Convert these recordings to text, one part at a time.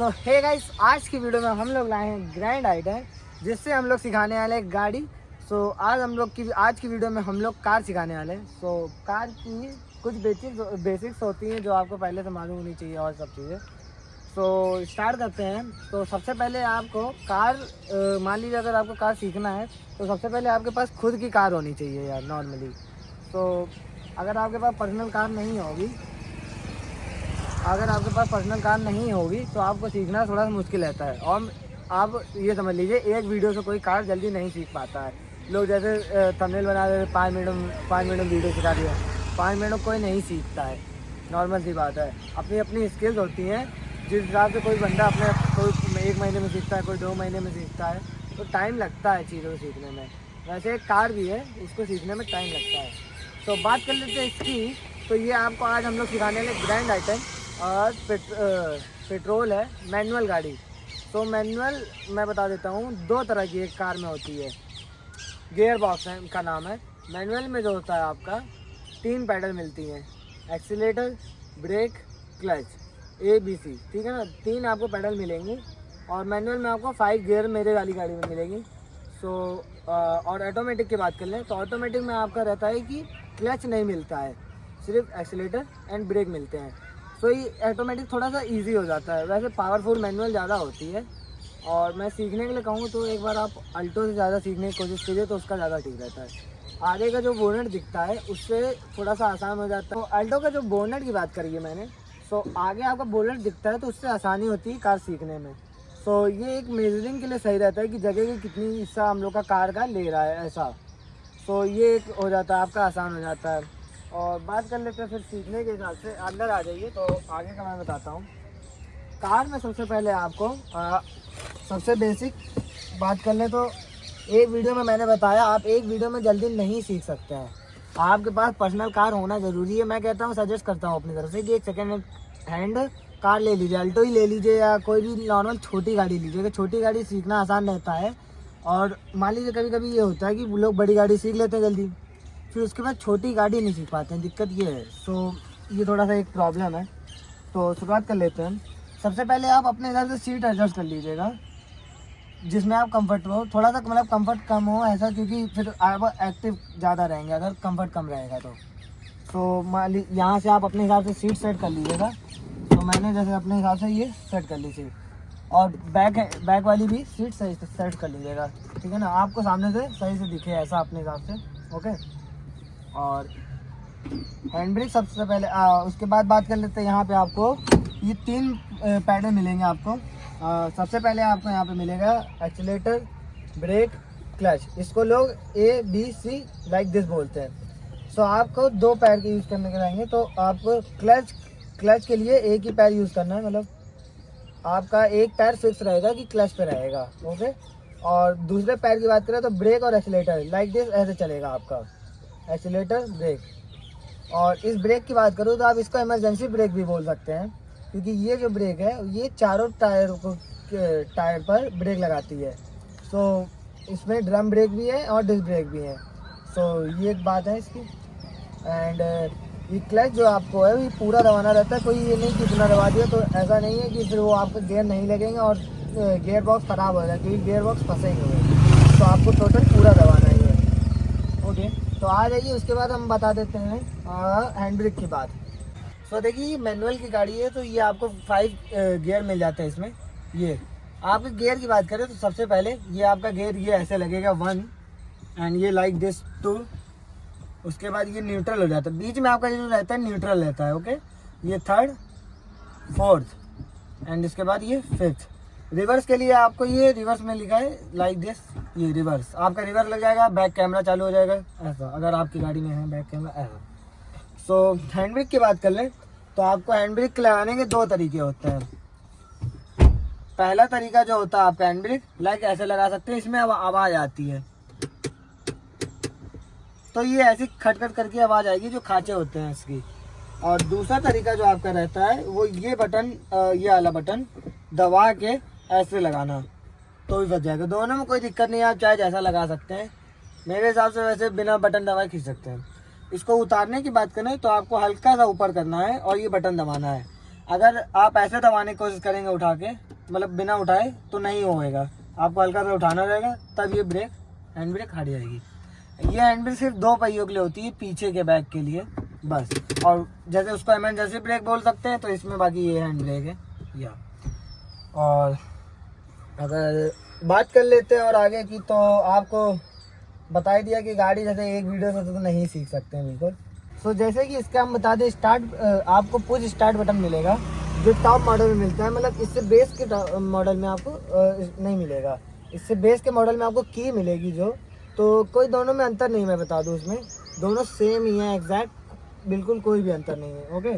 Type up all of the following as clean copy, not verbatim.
सो hey guys, आज की video में हम लोग लाए हैं ग्रैंड आइटम, जिससे हम लोग सिखाने वाले हैं गाड़ी। आज की वीडियो में हम लोग कार सिखाने वाले हैं। कार की कुछ बेसिक्स होती हैं जो आपको पहले से मालूम होनी चाहिए और सब चीज़ें। स्टार्ट करते हैं। तो सबसे पहले आपको मान लीजिए अगर आपको कार सीखना है तो सबसे पहले आपके पास खुद की कार होनी चाहिए यार नॉर्मली। अगर आपके पास पर्सनल कार नहीं होगी तो आपको सीखना थोड़ा सा मुश्किल रहता है। और आप ये समझ लीजिए, एक वीडियो से कोई कार जल्दी नहीं सीख पाता है। लोग जैसे थंबनेल बना देते 5 मिनट में वीडियो सिखा दिया। 5 मिनट में कोई नहीं सीखता है, नॉर्मल सी बात है। अपनी अपनी स्किल्स होती हैं। जिस हिसाब से कोई बंदा कोई 1 महीने में सीखता है, कोई 2 महीने में सीखता है, तो टाइम लगता है चीज़ों को सीखने में। वैसे एक कार भी है, उसको सीखने में टाइम लगता है। तो बात कर लेते हैं इसकी। तो ये आपको आज हम लोग सिखाने वाले ग्रैंड आइटम और पेट्रोल है, मैनुअल गाड़ी। तो मैनुअल मैं बता देता हूँ, 2 तरह की एक कार में होती है। गियर बॉक्स है का नाम है। मैनुअल में जो होता है आपका 3 पैडल मिलती हैं, एक्सीलेटर, ब्रेक, क्लच, ABC, ठीक है ना। 3 आपको पैडल मिलेंगी। और मैनुअल में आपको 5 गियर मेरे वाली गाड़ी में मिलेगी। और ऑटोमेटिक की बात कर लें तो ऑटोमेटिक में आपका रहता है कि क्लच नहीं मिलता है, सिर्फ एक्सीलेटर एंड ब्रेक मिलते हैं। ये ऑटोमेटिक थोड़ा सा इजी हो जाता है। वैसे पावरफुल मैनुअल ज़्यादा होती है। और मैं सीखने के लिए कहूँ तो एक बार आप अल्टो से ज़्यादा सीखने की कोशिश कीजिए तो उसका ज़्यादा ठीक रहता है। आगे का जो बोनेट दिखता है उससे थोड़ा सा आसान हो जाता है। तो अल्टो का जो बोनेट की बात करी है मैंने, आगे आपका बोनेट दिखता है तो उससे आसानी होती है कार सीखने में। ये एक मेजरिंग के लिए सही रहता है कि जगह की कितनी हिस्सा हम लोग का कार का ले रहा है, ऐसा। ये एक हो जाता है, आपका आसान हो जाता है। और बात कर लेते हैं फिर सीखने के हिसाब से। अंदर आ जाइए तो आगे का मैं बताता हूँ। कार में सबसे पहले आपको सबसे बेसिक बात कर ले तो एक वीडियो में मैंने बताया, आप एक वीडियो में जल्दी नहीं सीख सकते हैं। आपके पास पर्सनल कार होना ज़रूरी है। मैं कहता हूँ, सजेस्ट करता हूँ अपनी तरफ से कि एक सेकेंड हैंड कार ले लीजिए, अल्टो ही ले लीजिए या कोई भी नॉर्मल छोटी गाड़ी लीजिए। छोटी गाड़ी सीखना आसान रहता है। और मान लीजिए कभी कभी ये होता है कि लोग बड़ी गाड़ी सीख लेते हैं जल्दी, फिर उसके बाद छोटी गाड़ी नहीं सीख पाते हैं। दिक्कत ये है। ये थोड़ा सा एक प्रॉब्लम है। तो शुरुआत कर लेते हैं। सबसे पहले आप अपने हिसाब से सीट एडजस्ट कर लीजिएगा जिसमें आप कंफर्ट हो। थोड़ा सा मतलब कंफर्ट कम हो ऐसा, क्योंकि फिर आप एक्टिव ज़्यादा रहेंगे अगर कंफर्ट कम रहेगा तो मान ली यहाँ से आप अपने हिसाब से सीट सेट कर लीजिएगा। तो मैंने जैसे अपने हिसाब से ये सेट कर ली सीट। और बैक वाली भी सीट सही से सेट कर लीजिएगा, ठीक है ना। आपको सामने से सही से दिखे ऐसा अपने हिसाब से, ओके। और हैंड ब्रेक सबसे पहले उसके बाद बात कर लेते हैं। यहाँ पे आपको ये 3 पैडल मिलेंगे आपको। सबसे पहले आपको यहाँ पे मिलेगा एक्सीलेटर, ब्रेक, क्लच। इसको लोग ABC लाइक दिस बोलते हैं। आपको 2 पैर के यूज़ करने के रहेंगे। तो आपको क्लच के लिए एक ही पैर यूज़ करना है, मतलब आपका एक पैर फिक्स रहेगा कि क्लच पे रहेगा, ओके। और दूसरे पैर की बात करें तो ब्रेक और एक्सीलेटर लाइक दिस ऐसे चलेगा आपका, एक्सीलेटर, ब्रेक। और इस ब्रेक की बात करूँ तो आप इसको इमरजेंसी ब्रेक भी बोल सकते हैं, क्योंकि ये जो ब्रेक है ये चारों टायर पर ब्रेक लगाती है। इसमें ड्रम ब्रेक भी है और डिस्क ब्रेक भी है। ये एक बात है इसकी। एंड ये क्लच जो आपको है ये पूरा दबाना रहता है। कोई ये नहीं कि इतना दबा दिया तो ऐसा नहीं है कि फिर वो आपको गियर नहीं लगेंगे और गियर बॉक्स ख़राब हो जाए, क्योंकि गियर बॉक्स फंसेंगे। तो आपको टोटल पूरा दबाना ही है, ओके। तो आ जाइए, उसके बाद हम बता देते हैं हैंड ब्रेक की बात। देखिए, ये मैनुअल की गाड़ी है तो ये आपको 5 गियर मिल जाते हैं इसमें। ये आपके गियर की बात करें तो सबसे पहले ये आपका गियर ये ऐसे लगेगा 1 एंड ये लाइक दिस 2। उसके बाद ये न्यूट्रल हो जाता है। बीच में आपका जो रहता है न्यूट्रल रहता है, ओके। ये 3rd, 4th एंड इसके बाद ये 5th। रिवर्स के लिए आपको ये रिवर्स में लिखा है लाइक दिस, ये रिवर्स। आपका रिवर्स लग जाएगा, बैक कैमरा चालू हो जाएगा ऐसा, अगर आपकी गाड़ी में है बैक कैमरा ऐसा। हैंड ब्रेक की बात कर लें तो आपको हैंड ब्रेक लगाने के 2 तरीके होते हैं। पहला तरीका जो होता है आपका हैंड ब्रेक लाइक ऐसे लगा सकते हैं, इसमें आवाज़ आती है। तो ये ऐसी खटखट करके आवाज़ आएगी, जो खांचे होते हैं इसकी। और दूसरा तरीका जो आपका रहता है वो ये बटन, ये वाला बटन दबा के ऐसे लगाना तो भी बच जाएगा। दोनों में कोई दिक्कत नहीं है, आप चाहे जैसा लगा सकते हैं। मेरे हिसाब से वैसे बिना बटन दबाए खींच सकते हैं। इसको उतारने की बात करें तो आपको हल्का सा ऊपर करना है और ये बटन दबाना है। अगर आप ऐसे दबाने की कोशिश करेंगे उठा के, मतलब बिना उठाए, तो नहीं होएगा। आपको हल्का सा उठाना रहेगा, तब ये ब्रेक, हैंड ब्रेक हट जाएगी। ये हैंड ब्रेक सिर्फ 2 पहियों के लिए होती है, पीछे के बैग के लिए बस। और जैसे उसको इमरजेंसी ब्रेक बोल सकते हैं, तो इसमें बाकी ये हैंड ब्रेक है या। और अगर बात कर लेते हैं और आगे की, तो आपको बता ही दिया कि गाड़ी जैसे एक वीडियो से तो नहीं सीख सकते हैं बिल्कुल। सो जैसे कि इसका हम बता दें, स्टार्ट आपको पुश स्टार्ट बटन मिलेगा जो टॉप मॉडल में मिलता है। मतलब इससे बेस के मॉडल में आपको नहीं मिलेगा। इससे बेस के मॉडल में आपको की मिलेगी जो, तो कोई दोनों में अंतर नहीं, मैं बता दूं उसमें दोनों सेम ही है एग्जैक्ट, बिल्कुल कोई भी अंतर नहीं है। ओके,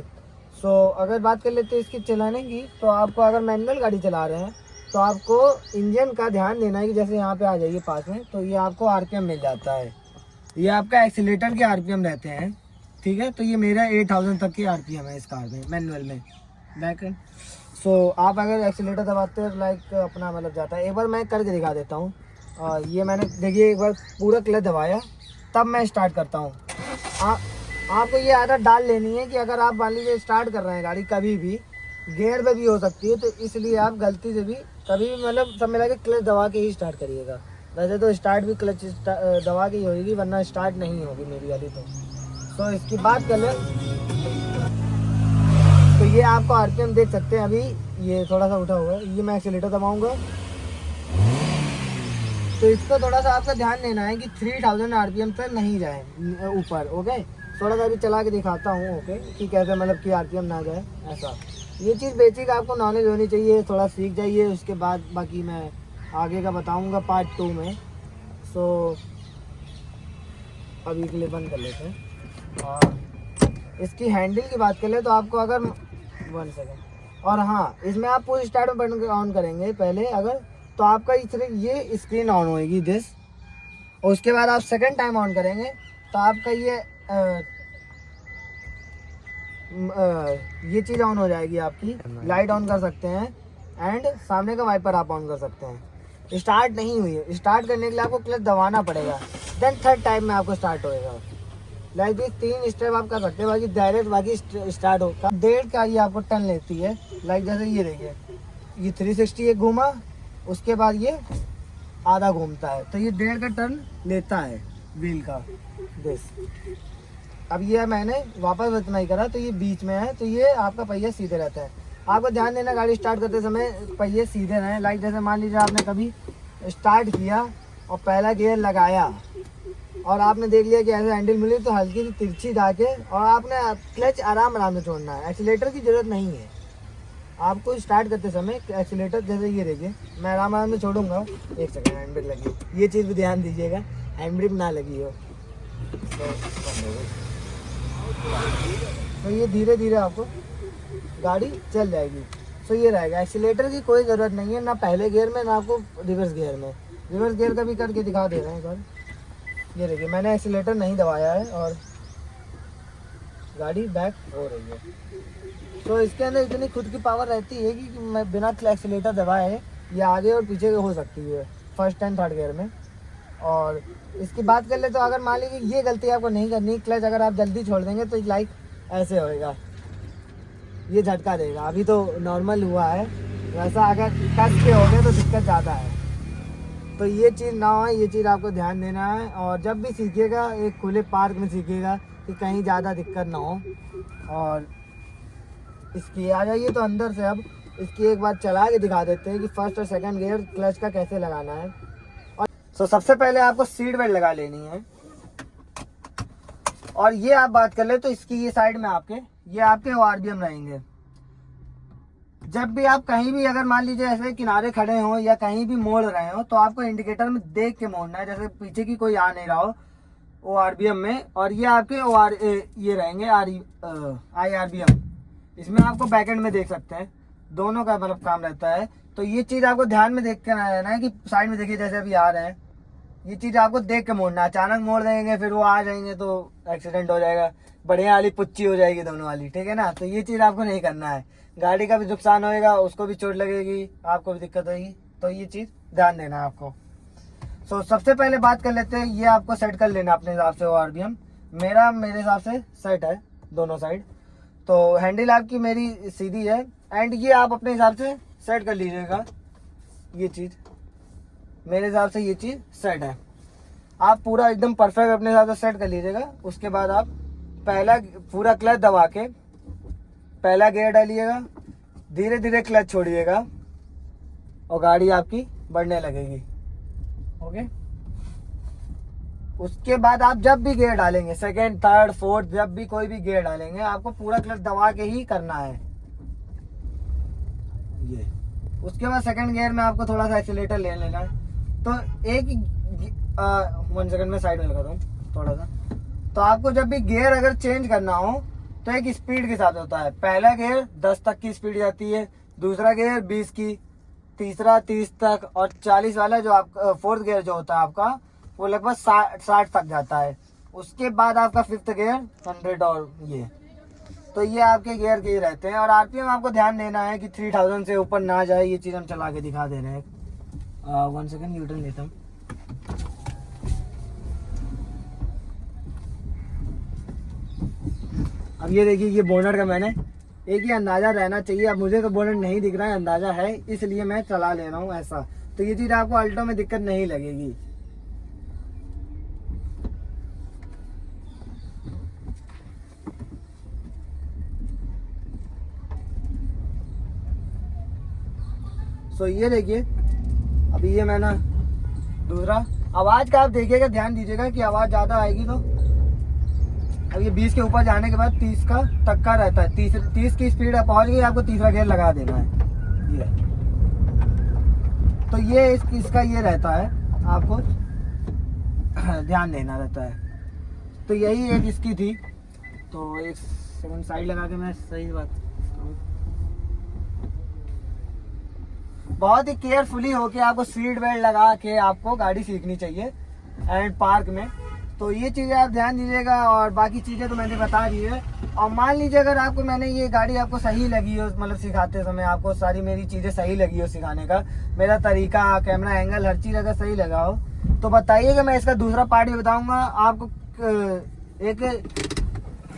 सो अगर बात कर लेते हैं इसकी चलाने की, तो आपको अगर मैनुअल गाड़ी चला रहे हैं तो आपको इंजन का ध्यान देना है कि जैसे यहाँ पे आ जाइए पास में, तो ये आपको आरपीएम मिल जाता है। ये आपका एक्सीलेटर के आरपीएम रहते हैं, ठीक है। तो ये मेरा 8000 तक की आरपीएम है इस कार में, मैनुअल में बैक एंड। सो आप अगर एक्सीलेटर दबाते हैं लाइक अपना मतलब जाता है। एक बार मैं करके दिखा देता हूँ। ये मैंने देखिए एक बार पूरा क्लच दबाया, तब मैं स्टार्ट करता हूँ। आपको ये आदत डाल लेनी है कि अगर आप मान लीजिए स्टार्ट कर रहे हैं गाड़ी, कभी भी गियर में भी हो सकती है, तो इसलिए आप गलती से भी कभी भी मतलब सब मिला के क्लच दबा के ही स्टार्ट करिएगा। वैसे तो स्टार्ट भी क्लच दबा के ही होगी, वरना स्टार्ट नहीं होगी मेरी वाली तो इसकी बात कर ले, तो ये आपको आरपीएम देख सकते हैं। अभी ये थोड़ा सा उठा हुआ है, ये मैं एक्सीलेटर दबाऊंगा, तो इसको थोड़ा सा आपका ध्यान देना है कि 3000 आरपीएम तक नहीं जाए ऊपर। ओके, थोड़ा सा अभी चला के दिखाता हूँ ओके कि कैसे मतलब कि आरपीएम ना जाए ऐसा। ये चीज़ बेसिक आपको नॉलेज होनी चाहिए, थोड़ा सीख जाइए, उसके बाद बाकी मैं आगे का बताऊंगा पार्ट 2 में। सो अभी के लिए बंद कर लेते हैं। और इसकी हैंडल की बात कर ले, तो आपको अगर 1 सेकेंड, और हाँ इसमें आप पुश स्टार्ट बटन ऑन करेंगे पहले अगर, तो आपका ये स्क्रीन ऑन होएगी दिस, और उसके बाद आप सेकंड टाइम ऑन करेंगे तो आपका ये चीज़ ऑन हो जाएगी, आपकी लाइट ऑन कर सकते हैं, एंड सामने का वाइपर आप ऑन कर सकते हैं। स्टार्ट नहीं हुई है, स्टार्ट करने के लिए आपको क्लच दबाना पड़ेगा, देन थर्ड टाइम में आपको स्टार्ट होएगा। लाइक ये 3 स्टेप आप कर सकते हैं, बाकी डायरेक्ट बाकी स्टार्ट होगा। 1.5 का ये आपको टर्न लेती है। लाइक जैसे ये देखिए, ये 360 एक घूमा, उसके बाद ये आधा घूमता है, तो ये 1.5 का टर्न लेता है व्हील का दिस। अब ये मैंने वापस इतना ही करा, तो ये बीच में है, तो ये आपका पहिया सीधे रहता है। आपको ध्यान देना गाड़ी स्टार्ट करते समय पहिए सीधे रहें। लाइक जैसे मान लीजिए आपने कभी स्टार्ट किया और पहला गियर लगाया और आपने देख लिया कि ऐसे हैंडल मिली, तो हल्की सी तिरछी डाके और आपने क्लच आराम आराम से छोड़ना है, एक्सीलेटर की ज़रूरत नहीं है आपको स्टार्ट करते समय। एक्सीलेटर जैसे ये देखिए, मैं आराम आराम से छोड़ूंगा। 1 सेकेंड, हैंड ब्रेक लगी, ये चीज़ भी ध्यान दीजिएगा, हैंड ब्रेक ना लगी हो तो ये धीरे धीरे आपको गाड़ी चल जाएगी। सो ये रहेगा, एक्सीलेटर की कोई ज़रूरत नहीं है, ना पहले गियर में ना आपको रिवर्स गियर में। रिवर्स गियर का भी करके दिखा दे रहे हैं सर। ये देखिए मैंने एक्सीलेटर नहीं दबाया है और गाड़ी बैक हो रही है। तो इसके अंदर इतनी खुद की पावर रहती है कि मैं बिना एक्सीलेटर दबाए ये आगे और पीछे हो सकती है फर्स्ट एंड थर्ड गियर में। और इसकी बात कर ले तो अगर मान लीजिए ये गलती आपको नहीं करनी, क्लच अगर आप जल्दी छोड़ देंगे तो लाइक ऐसे होएगा, ये झटका देगा। अभी तो नॉर्मल हुआ है, वैसा अगर कस के हो गए तो दिक्कत ज़्यादा है। तो ये चीज़ ना हो, ये चीज़ आपको ध्यान देना है। और जब भी सीखिएगा एक खुले पार्क में सीखिएगा कि कहीं ज़्यादा दिक्कत ना हो। और इसकी आ जाइए तो अंदर से अब इसकी एक बार चला के दिखा देते हैं कि फर्स्ट और सेकंड गियर क्लच का कैसे लगाना है। और तो सबसे पहले आपको सीट बेल्ट लगा लेनी है। और ये आप बात कर ले तो इसकी ये साइड में ये आपके आरबीएम रहेंगे। जब भी आप कहीं भी अगर मान लीजिए ऐसे किनारे खड़े हो या कहीं भी मोड़ रहे हो, तो आपको इंडिकेटर में देख के मोड़ना है, जैसे पीछे की कोई आ नहीं रहा हो ओ आरबीएम में। और ये आपके ये रहेंगे IRBM, इसमें आपको बैकएंड में देख सकते हैं, दोनों का मतलब काम रहता है। तो ये चीज़ आपको ध्यान में देख के रहना है कि साइड में देखिए जैसे अभी आ रहे हैं, ये चीज़ आपको देख के मोड़ना है। अचानक मोड़ देंगे फिर वो आ जाएंगे तो एक्सीडेंट हो जाएगा, बढ़िया वाली पुच्ची हो जाएगी दोनों वाली, ठीक है ना। तो ये चीज़ आपको नहीं करना है, गाड़ी का भी नुकसान होएगा, उसको भी चोट लगेगी, आपको भी दिक्कत होगी। तो ये चीज़ ध्यान देना है आपको। सो सबसे पहले बात कर लेते हैं, ये आपको सेट कर लेना अपने हिसाब से आरबीएम। मेरे हिसाब से सेट है दोनों साइड। तो हैंडल आपकी मेरी सीधी है एंड ये आप अपने हिसाब से सेट कर लीजिएगा। ये चीज़ मेरे हिसाब से ये चीज़ सेट है। आप पूरा एकदम परफेक्ट अपने हिसाब से सेट कर लीजिएगा। उसके बाद आप पहला पूरा क्लच दबा के पहला गियर डालिएगा, धीरे धीरे क्लच छोड़िएगा और गाड़ी आपकी बढ़ने लगेगी। ओके। उसके बाद आप जब भी गियर डालेंगे, सेकेंड, थर्ड, फोर्थ, जब भी कोई भी गियर डालेंगे, आपको पूरा क्लच दबा के ही करना है ये। उसके बाद सेकेंड गियर में आपको थोड़ा सा एक्सीलेटर ले लेना है। तो एक 1 सेकंड में साइड में लगा दूँ थोड़ा सा। तो आपको जब भी गियर अगर चेंज करना हो तो एक स्पीड के साथ होता है। पहला गियर 10 तक की स्पीड जाती है, दूसरा गियर 20 की, तीसरा 30 तक, और 40 वाला जो आप फोर्थ गियर जो होता है आपका वो लगभग 60 तक जाता है। उसके बाद आपका फिफ्थ गियर 100 और ये। तो ये आपके गियर के ही रहते हैं। और आरपीएम आपको ध्यान देना है कि 3000 से ऊपर ना जाए। ये चीज़ हम चला के दिखा दे रहे हैं। 1 सेकंड यूटर्न लेता हूँ। अब ये देखिए, ये बोनट का मैंने एक ही अंदाज़ा रहना चाहिए। अब मुझे तो बोनट नहीं दिख रहा है, अंदाज़ा है, इसलिए मैं चला ले रहा हूँ ऐसा। तो ये चीज़ आपको अल्टो में दिक्कत नहीं लगेगी। सो ये देखिए, अभी ये मैंने दूसरा आवाज़ का आप देखिएगा, ध्यान दीजिएगा कि आवाज़ ज़्यादा आएगी तो। अब ये 20 के ऊपर जाने के बाद 30 का तक का रहता है। 30 की स्पीड पहुंच गई, आपको तीसरा गियर लगा देना है ये। तो ये इसका ये रहता है, आपको ध्यान देना रहता है। तो यही एक इसकी थी। तो एक सेकंड साइड लगा के मैं सही बात करूं। बहुत ही केयरफुली होके आपको सीट बेल्ट लगा के आपको गाड़ी सीखनी चाहिए एंड पार्क में। तो ये चीज़ें आप ध्यान दीजिएगा। और बाकी चीज़ें तो मैंने बता दी है। और मान लीजिए अगर आपको मैंने ये गाड़ी आपको सही लगी हो, मतलब सिखाते समय आपको सारी मेरी चीज़ें सही लगी हो सिखाने का, मेरा तरीका, कैमरा एंगल, हर चीज़ अगर सही लगा हो तो बताइएगा। मैं इसका दूसरा पार्ट भी बताऊँगा आपको। एक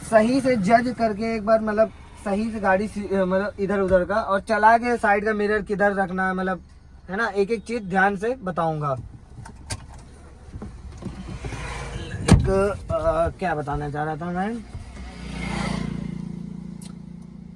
सही से जज करके एक बार, मतलब सही से गाड़ी मतलब इधर उधर का और चला के साइड का मिरर किधर रखना है, मतलब है ना, एक एक चीज़ ध्यान से बताऊँगा। क्या बताना चाह रहा था मैं,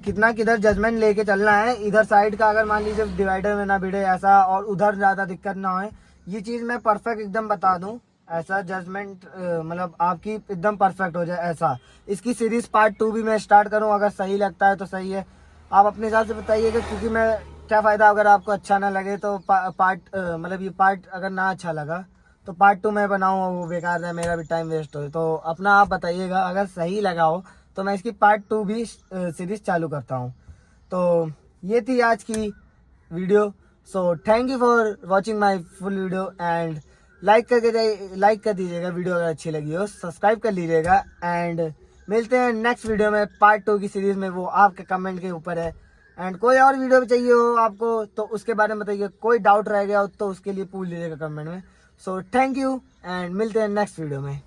कितना किधर जजमेंट लेके चलना है। इधर साइड का अगर मान लीजिए डिवाइडर में ना भिड़े ऐसा, और उधर ज़्यादा दिक्कत ना हो, ये चीज़ मैं परफेक्ट एकदम बता दूं। ऐसा जजमेंट मतलब आपकी एकदम परफेक्ट हो जाए ऐसा। इसकी सीरीज पार्ट 2 भी मैं स्टार्ट करूं, अगर सही लगता है तो सही है। आप अपने हिसाब से बताइएगा, क्योंकि मैं क्या फ़ायदा अगर आपको अच्छा ना लगे तो पार्ट मतलब ये पार्ट अगर ना अच्छा लगा तो पार्ट 2 मैं बनाऊँ वो बेकार है, मेरा भी टाइम वेस्ट हो। तो अपना आप बताइएगा, अगर सही लगा हो तो मैं इसकी पार्ट 2 भी सीरीज चालू करता हूँ। तो ये थी आज की video. So thank you for watching my full video and like कर दीजिएगा वीडियो अगर अच्छी लगी हो, सब्सक्राइब कर लीजिएगा एंड मिलते हैं नेक्स्ट वीडियो में पार्ट 2 की सीरीज़ में। वो आपके कमेंट के ऊपर है। एंड कोई और वीडियो भी चाहिए हो आपको तो उसके बारे में बताइए। कोई डाउट रह गया हो तो उसके लिए पूछ लीजिएगा कमेंट में। सो थैंक यू एंड मिलते हैं नेक्स्ट वीडियो में।